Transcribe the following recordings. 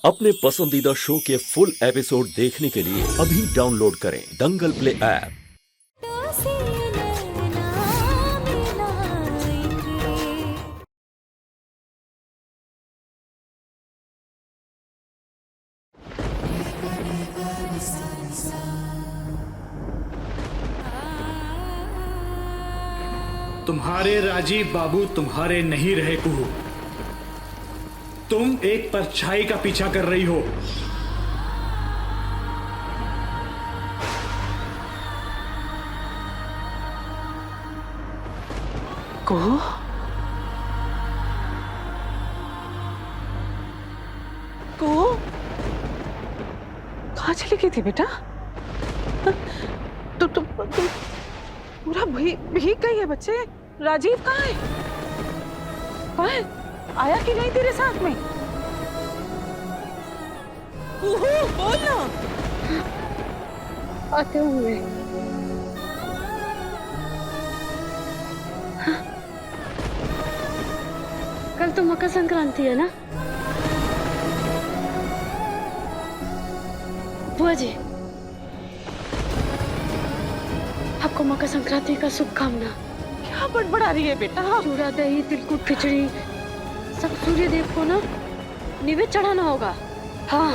अपने पसंदीदा शो के फुल एपिसोड देखने के लिए अभी डाउनलोड करें दंगल प्ले ऐप। तुम्हारे राजीव बाबू तुम्हारे नहीं रहे कुहू। तुम एक परछाई का पीछा कर रही हो। कुहू, कुहू, कहाँ चली गई थी बेटा? तुम पूरा भीग गई है बच्चे। राजीव कहाँ है? कहाँ है? आया कि नहीं तेरे साथ में? कुहू, बोल ना। आते हुए कल तो मकर संक्रांति है ना बुआ जी, आपको मकर संक्रांति का शुभकामना। क्या बड़बड़ा रही है बेटा? चूड़ा, दही, तिलकुट, खिचड़ी सब सूर्य देव को ना निवेद चढ़ाना होगा। हाँ,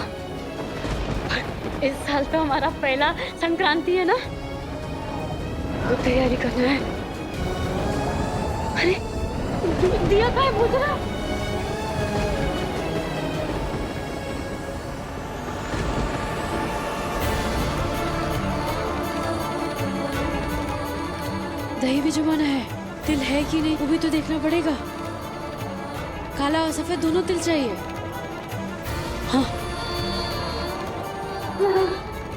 इस साल तो हमारा पहला संक्रांति है ना, तो तैयारी करना है। अरे दिया का है बुझ रहा। दही भी जमाना है, तिल है कि नहीं वो भी तो देखना पड़ेगा। काला और सफेद दोनों तिल चाहिए। हाँ,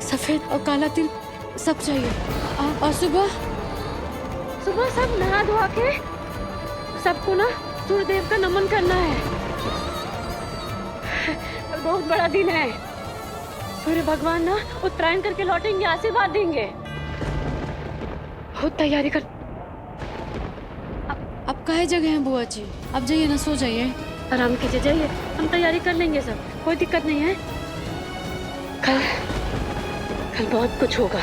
सफेद और काला तिल सब चाहिए। और सुबह सुबह सब नहा धोआ के सबको ना सूर्य देव का नमन करना है। बहुत बड़ा दिन है। सूर्य भगवान ना उत्तरायण करके लौटेंगे, आशीर्वाद देंगे। बहुत तैयारी कर। अब काहे जगह है बुआ जी? अब जाइए ना, सो जाइए, आराम कीजिए, जाइए। हम तैयारी कर लेंगे सब, कोई दिक्कत नहीं है। कल कल बहुत कुछ होगा।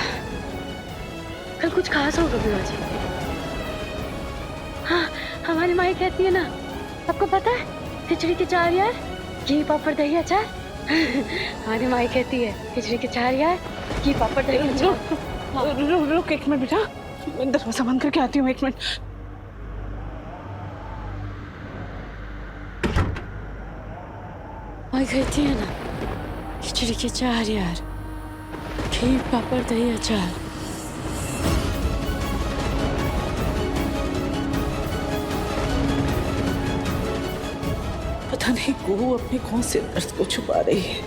कल कुछ खास होगा बुआ जी। हाँ, हमारी माई कहती है ना, आपको पता है, खिचड़ी के 4 यार, घी पापड़ दही अचार। हमारी माई कहती है खिचड़ी के 4 यार, घी पापड़ दही अचार। रुक एक मिनट बेटा, मैं दरवाजा बंद करके आती हूँ। एक मिनट। माई कहती है ना, खिचड़ी के 4 यार, घी पापड़ दही अचार। पता नहीं कुहू अपने कौन से दर्द को छुपा रही है।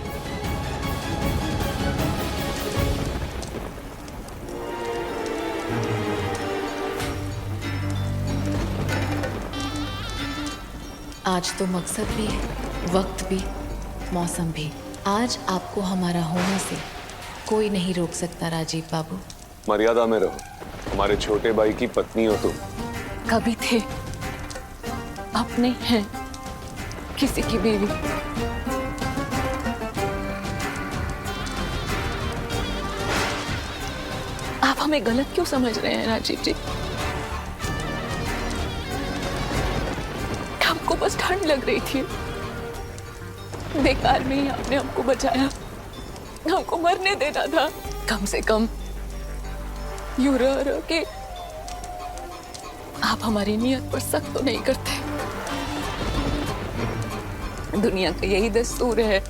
आज तो मकसद भी है, वक्त भी, मौसम भी। आज आपको हमारा होने से कोई नहीं रोक सकता राजीव बाबू। मर्यादा में रहो, हमारे छोटे भाई की पत्नी हो तुम। कभी थे, अब नहीं है किसी की बीवी। आप हमें गलत क्यों समझ रहे हैं राजीव जी? हमको बस ठंड लग रही थी, बेकार में ही आपने हमको बचाया। हमको मरने देना था। कम से कम यूं रह के आप हमारी नियत पर शक तो नहीं करते। दुनिया का यही दस्तूर है,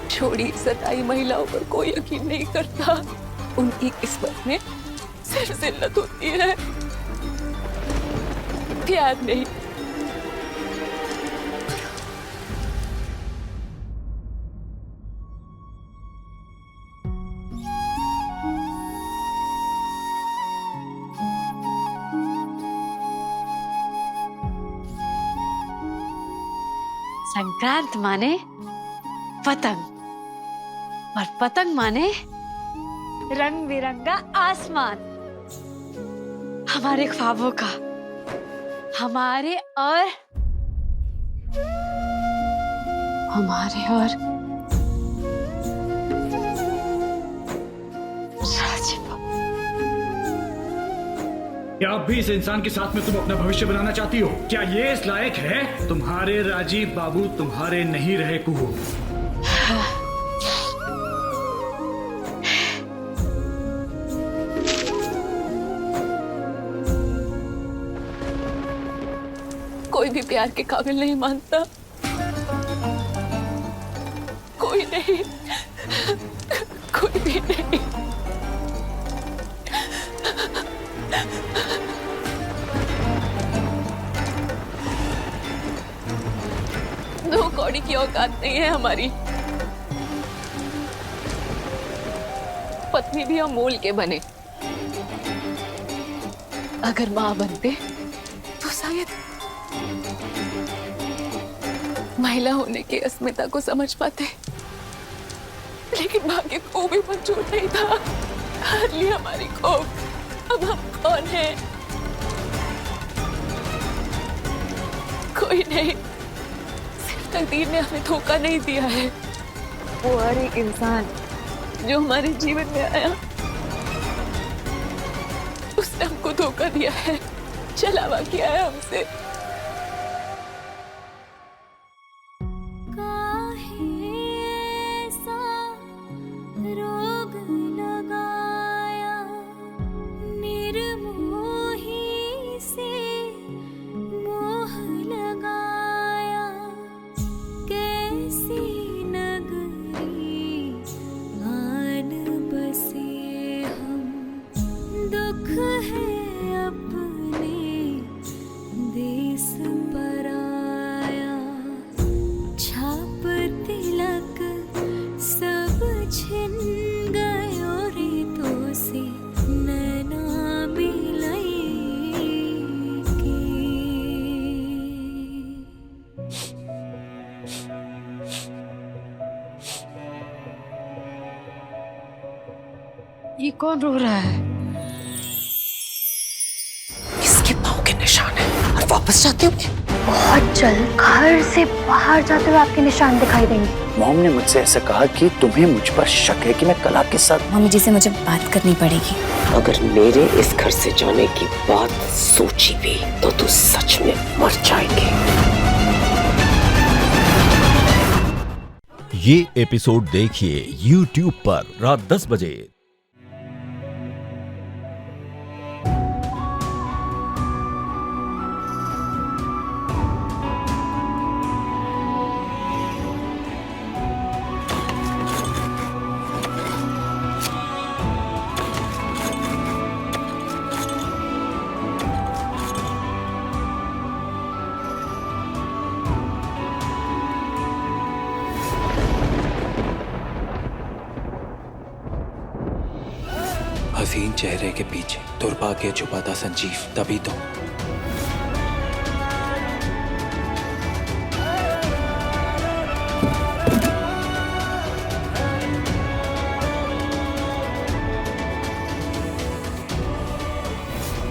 छोड़ी सताई महिलाओं पर कोई यकीन नहीं करता। उनकी किस्मत में सिर्फ जिल्लत होती है, प्यार नहीं। संक्रांत माने पतंग, और पतंग माने रंग बिरंगा आसमान। हमारे ख्वाबों का, हमारे और हमारे और राजीव बाबू। क्या अब भी इस इंसान के साथ में तुम अपना भविष्य बनाना चाहती हो? क्या ये इस लायक है? तुम्हारे राजीव बाबू तुम्हारे नहीं रहे कुहू। कोई भी प्यार के काबिल नहीं मानता, कोई नहीं, कोई भी नहीं। दो कौड़ी की औकात नहीं है हमारी। पत्नी भी हम मोल के बने। अगर मां बनते तो शायद महिला होने की अस्मिता को समझ पाते, लेकिन भाग्य को भी मंजूर नहीं था। हार ली हमारी खोप। अब हम कौन हैं? कोई नहीं, सिर्फ तकदीर ने हमें धोखा नहीं दिया है। वो हर एक इंसान जो हमारे जीवन में आया, उसने हमको धोखा दिया है, छलावा किया है हमसे। ये कौन रो रहा है? इसके पाँव के निशान है। और वापस जाते हुए बहुत जल्द घर से बाहर जाते हुए आपके निशान दिखाई देंगे। मॉम ने मुझसे ऐसा कहा कि तुम्हें मुझ पर शक है कि मैं कला के साथ। मम्मी जी से मुझे बात करनी पड़ेगी। अगर मेरे इस घर से जाने की बात सोची भी तो तू सच में मर जाएगी। ये एपिसोड देखिए YouTube पर रात 10 बजे। हसीन चेहरे के पीछे दुर्भाग्य छुपा था संजीव, तभी तो।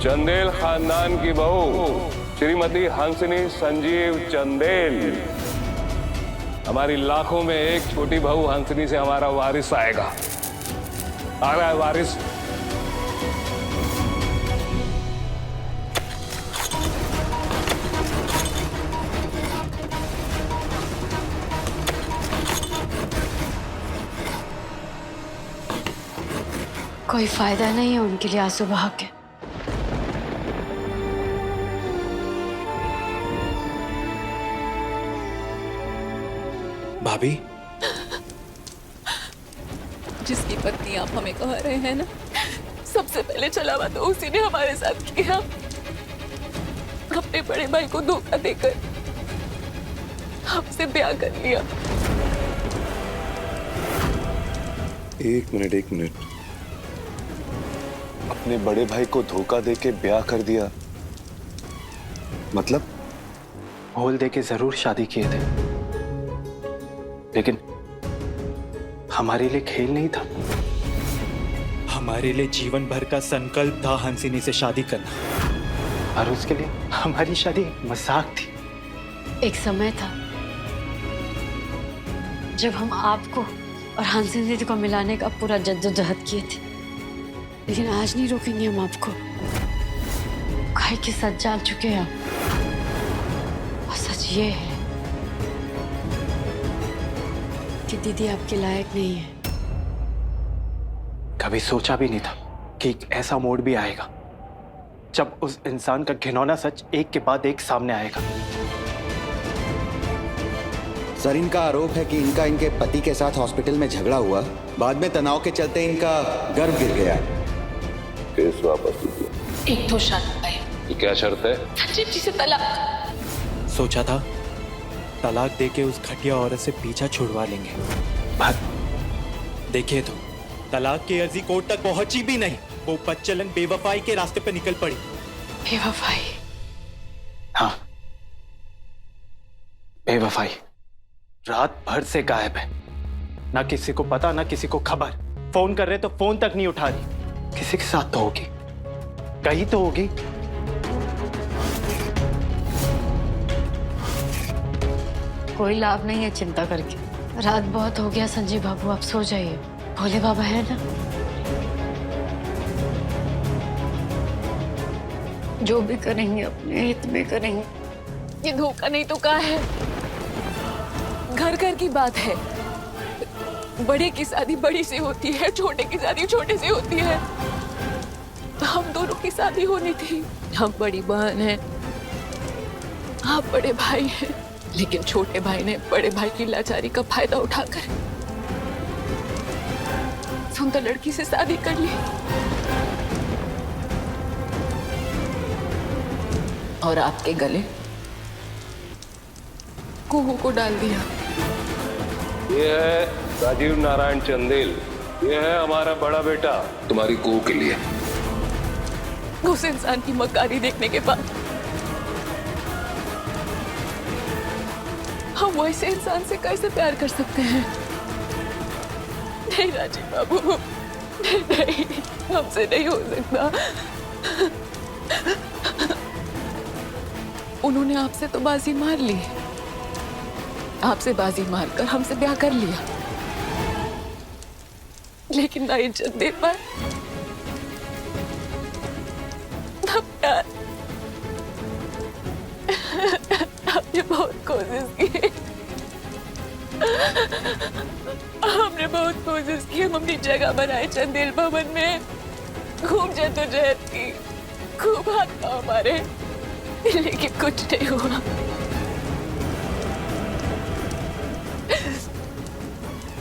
चंदेल खानदान की बहू श्रीमती हंसनी संजीव चंदेल। हमारी लाखों में एक छोटी बहू हंसनी से हमारा वारिस आएगा। आ रहा है वारिस। कोई फायदा नहीं है उनके लिए आंसू बहा के। भाभी, जिसकी पत्नी आप हमें कह रहे हैं ना, सबसे पहले छलावा तो उसी ने हमारे साथ किया। अपने बड़े भाई को धोखा देकर हमसे ब्याह कर लिया। एक मिनट। अपने बड़े भाई को धोखा देके ब्याह कर दिया मतलब? होल दे के जरूर शादी किए थे, लेकिन हमारे लिए खेल नहीं था। हमारे लिए जीवन भर का संकल्प था हंसिनी से शादी करना, और उसके लिए हमारी शादी मजाक थी। एक समय था जब हम आपको और हंसिनी दीदी को मिलाने का पूरा जद्दोजहद किए थे, लेकिन आज नहीं रोकेंगे हम आपको। काहे के सच जान चुके हैं आप। और सच ये है कि दीदी आपके लायक नहीं है। कभी सोचा भी नहीं था कि एक ऐसा मोड़ भी आएगा जब उस इंसान का घिनौना सच एक के बाद एक सामने आएगा। सर, इनका आरोप है कि इनका इनके पति के साथ हॉस्पिटल में झगड़ा हुआ, बाद में तनाव के चलते इनका गर्भ गिर गया। केस वापस लीजिए। एक तो शर्त है। ये क्या शर्त है? संजीव जी से तलाक। सोचा था तलाक देके उस घटिया औरत से पीछा छुड़वा लेंगे, पर देखिए तो तलाक की अर्जी कोर्ट तक पहुंची भी नहीं, वो बदचलन बेवफाई के रास्ते पे निकल पड़ी। बेवफाई? हाँ, बेवफाई। रात भर से गायब है, ना किसी को पता ना किसी को खबर। फोन कर रहे तो फोन तक नहीं उठा रही। किसी के साथ तो होगी, कहीं तो होगी। कोई लाभ नहीं है चिंता करके। रात बहुत हो गया संजीव बाबू, आप सो जाइए। भोले बाबा है ना, जो भी करेंगे अपने हित में करेंगे। ये धोखा नहीं तो क्या है? घर घर की बात है। बड़े की शादी बड़ी से होती है, छोटे की शादी छोटे से होती है। हम दोनों की शादी होनी थी। हम बड़ी बहन हैं, आप बड़े भाई हैं, लेकिन छोटे भाई ने बड़े भाई की लाचारी का फायदा उठाकर सुंदर लड़की से शादी कर ली और आपके गले कुहू को डाल दिया। ये है राजीव नारायण चंदेल, ये है हमारा बड़ा बेटा, तुम्हारी कुहू के लिए। उस इंसान की मक्कारी देखने के बाद हम वैसे इंसान से कैसे प्यार कर सकते हैं? नहीं राजीव बाबू, नहीं, हमसे नहीं हो सकता। उन्होंने आपसे तो बाजी मार ली, आपसे बाजी मारकर हमसे ब्याह कर लिया, लेकिन ना इज्जत दे पाए ना प्यार। हमने बहुत कोशिश की, हमने बहुत कोशिश की। हम अपनी जगह बनाए चंदेल भवन में, खूब जद्दोजहद की, खूब हाथ पांव मारे, लेकिन कुछ नहीं हुआ।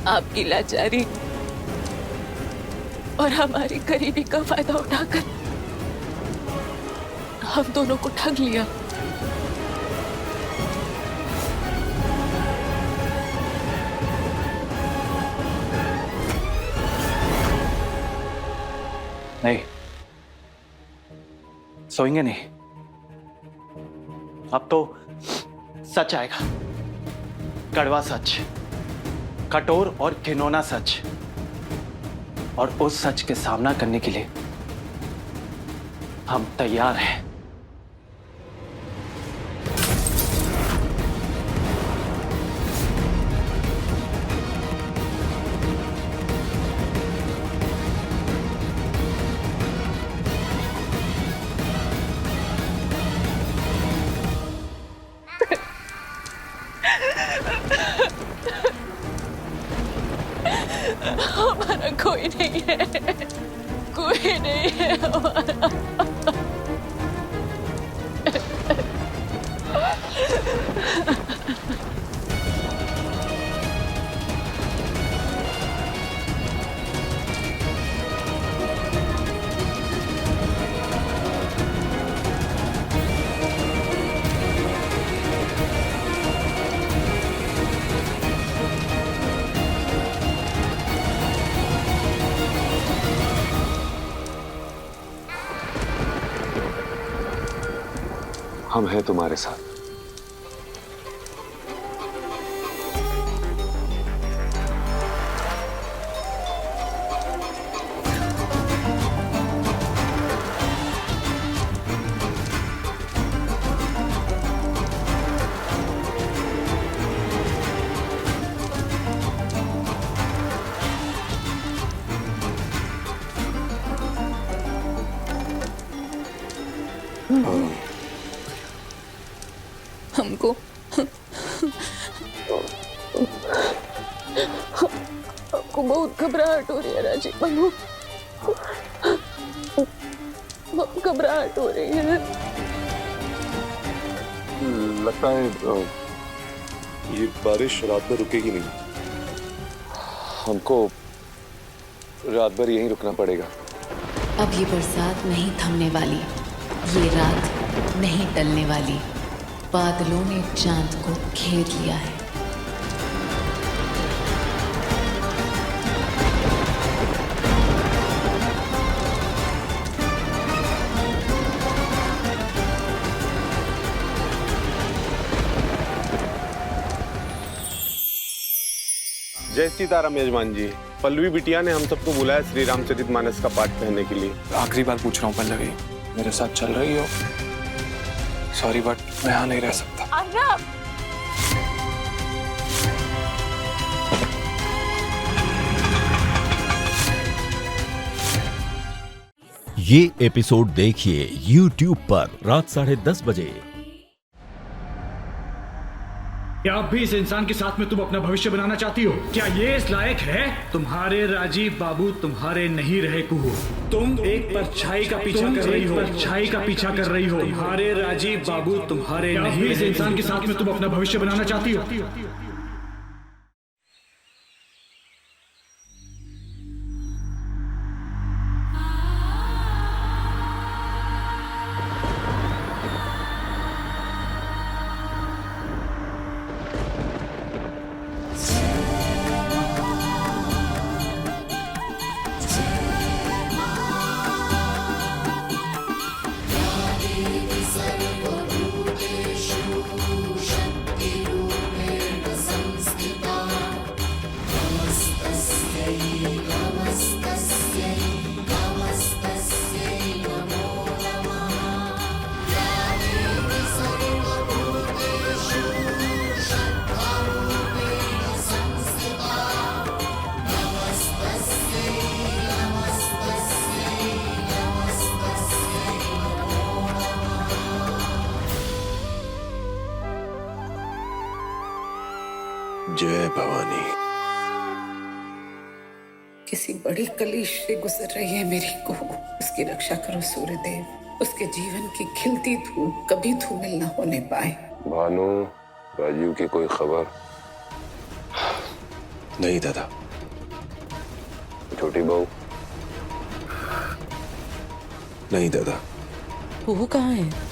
आपकी लाचारी और हमारी गरीबी का फायदा उठाकर हम दोनों को ठग लिया। नहीं, सोएंगे नहीं। अब तो सच आएगा, कड़वा सच, कठोर और घिनौना सच। और उस सच के सामना करने के लिए हम तैयार हैं। हमारा कोई नहीं है, कोई नहीं है हमारा। हम हैं तुम्हारे साथ। हमको बहुत घबराहट हो रही है राजीव बाबू, बहुत घबराहट हो रही है। लगता है ये बारिश रात में रुकेगी नहीं। हमको रात भर यहीं रुकना पड़ेगा। अब ये बरसात नहीं थमने वाली, ये रात नहीं टलने वाली। बादलों ने चांद को घेर लिया है। जय सीताराम यजमान जी। पल्लवी बिटिया ने हम सबको बुलाया श्री रामचरितमानस का पाठ कहने के लिए। आखिरी बार पूछ रहा हूँ पल्लवी, मेरे साथ चल रही हो? सॉरी बट मैं यहाँ नहीं रह सकता। अर्नब! ये एपिसोड देखिए YouTube पर रात 10:30 बजे। क्या आप भी इस इंसान के साथ में तुम अपना भविष्य बनाना चाहती हो? क्या ये इस लायक है? तुम्हारे राजीव बाबू तुम्हारे नहीं रहे कुहू। तुम एक परछाई का पीछा कर रही हो, परछाई का पीछा कर रही हो। तुम्हारे राजीव बाबू तुम्हारे नहीं। इस इंसान के साथ में तुम अपना भविष्य बनाना चाहती हो? जय भवानी। किसी बड़ी कलीश से गुजर रही है मेरी को, उसकी रक्षा करो सूर्यदेव। उसके जीवन की खिलती धूप कभी धूमिल न होने पाए। भानु, राजीव की कोई खबर? नहीं दादा। छोटी बहू? नहीं दादा। वो कहाँ है?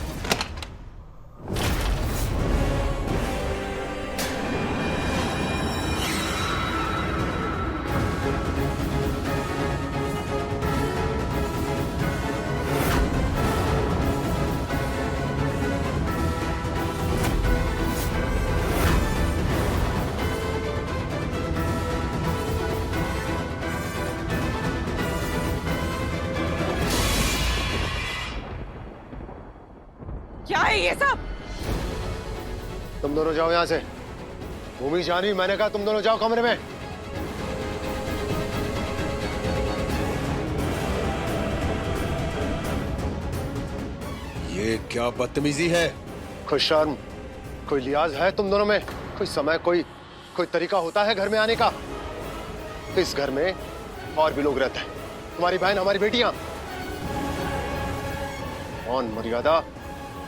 क्या है ये सब? तुम दोनों जाओ यहाँ से। भूमि जानी, मैंने कहा तुम दोनों जाओ कमरे में। ये क्या बदतमीजी है? कोई शर्म, कोई लिहाज है तुम दोनों में? कोई समय, कोई तरीका होता है घर में आने का? इस घर में और भी लोग रहते हैं, तुम्हारी बहन, हमारी बेटियां। कौन मर्यादा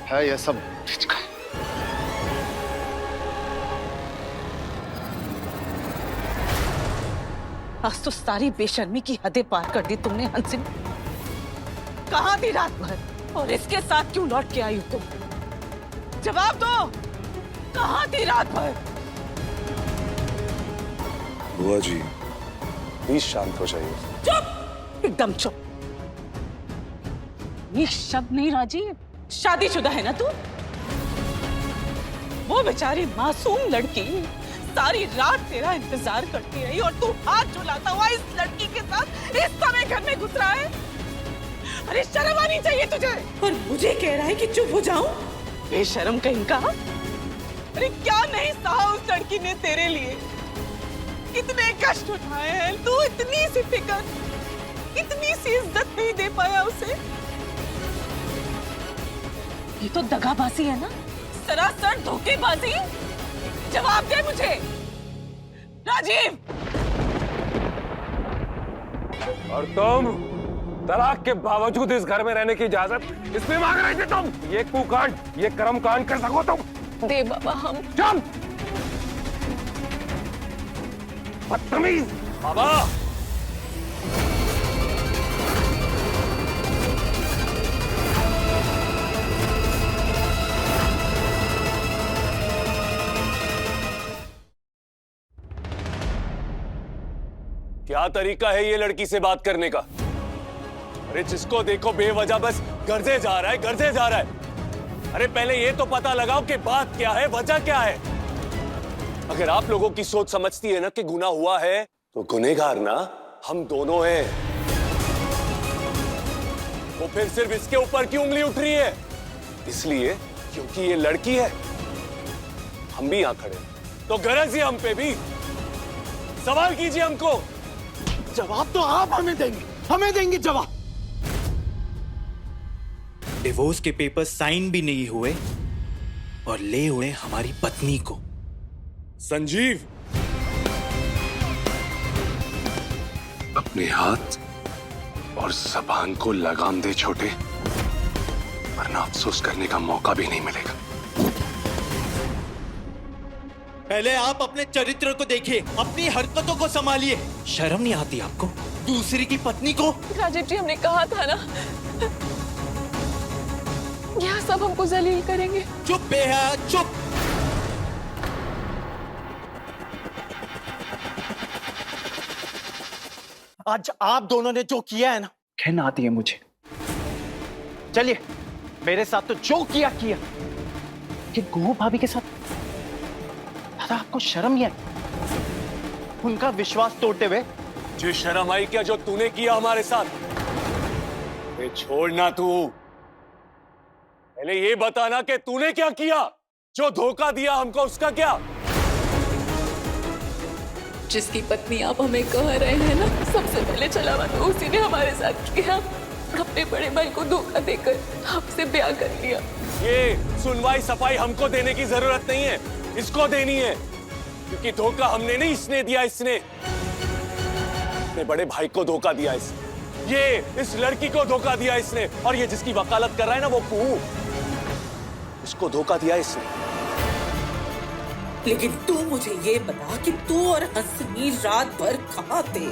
है यह सब? आज तो सारी बेशर्मी की हदें पार कर दी तुमने हंसिन। कहाँ थी रात भर और इसके साथ क्यों लौट के आई हो तुम? जवाब दो, कहाँ थी रात भर? बुआ जी प्लीज शांत हो जाइए। चुप, एकदम चुप। ये शब्द नहीं राजीव, शादीशुदा है ना तू? वो बेचारी मासूम लड़की सारी रात तेरा इंतजार करती रही और तू हाथ झुलाता हुआ इस लड़की के साथ इस समय घर में घुस रहा है। अरे शर्म आनी चाहिए तुझे। और मुझे कह रहा है कि चुप हो जाऊं? बेशर्म कहीं का। अरे क्या नहीं सहा उस लड़की ने तेरे लिए, कितने कष्ट उठाए हैं। तू इतनी सी फिक्र, इतनी सी इज्जत नहीं दे पाया उसे। ये तो दगाबाजी है ना, सरासर धोखेबाजी। जवाब दे मुझे राजीव। और तुम तलाक के बावजूद इस घर में रहने की इजाजत इसमें मांग रहे थे तुम? ये कुकांड, ये कर्मकांड कर सको तुम? दे बाबा हम। चुप! बदतमीज! बाबा! क्या तरीका है ये लड़की से बात करने का? अरे जिसको देखो बेवजह बस गर्जे जा रहा है, गर्जे जा रहा है। अरे पहले ये तो पता लगाओ कि बात क्या है, वजह क्या है। अगर आप लोगों की सोच समझती है ना कि गुनाह हुआ है, तो गुनहगार ना हम दोनों हैं। वो फिर सिर्फ इसके ऊपर क्यों उंगली उठ रही है? इसलिए क्योंकि ये लड़की है। हम भी यहां खड़े हैं तो गरज है हम पे भी। सवाल कीजिए हमको। जवाब तो आप हमें देंगे जवाब। डिवोर्स के पेपर साइन भी नहीं हुए और ले उड़े हमारी पत्नी को। संजीव, अपने हाथ और जबान को लगाम दे छोटे, वरना अफसोस करने का मौका भी नहीं मिलेगा। पहले आप अपने चरित्र को देखिए, अपनी हरकतों को संभालिए। शर्म नहीं आती आपको? दूसरी की पत्नी को। राजीव जी हमने कहा था ना, यह सब हमको जलील करेंगे। चुप बेहया, चुप। आज आप दोनों ने जो किया है ना, कहना आती है मुझे। चलिए मेरे साथ तो जो किया कि गुरु भाभी के साथ। दादा आपको शर्म नहीं आई उनका विश्वास तोड़ते हुए? जो शर्म आई क्या जो तूने किया हमारे साथ? छोड़ना तू, पहले ये बताना कि तूने क्या किया। जो धोखा दिया हमको उसका क्या? जिसकी पत्नी आप हमें कह रहे हैं ना, सबसे पहले चलावा तो उसी ने हमारे साथ किया। अपने बड़े भाई को धोखा देकर आपसे ब्याह कर लिया। ये सुनवाई सफाई हमको देने की जरूरत नहीं है, इसको देनी है। क्योंकि धोखा हमने नहीं, इसने दिया। इसने अपने बड़े भाई को धोखा दिया, ये इस लड़की को धोखा दिया इसने। और ये जिसकी वकालत कर रहा है ना वो कुहू, उसको धोखा दिया इसने। लेकिन तू मुझे ये बता कि तू और हंसनी रात भर कहाँ थे?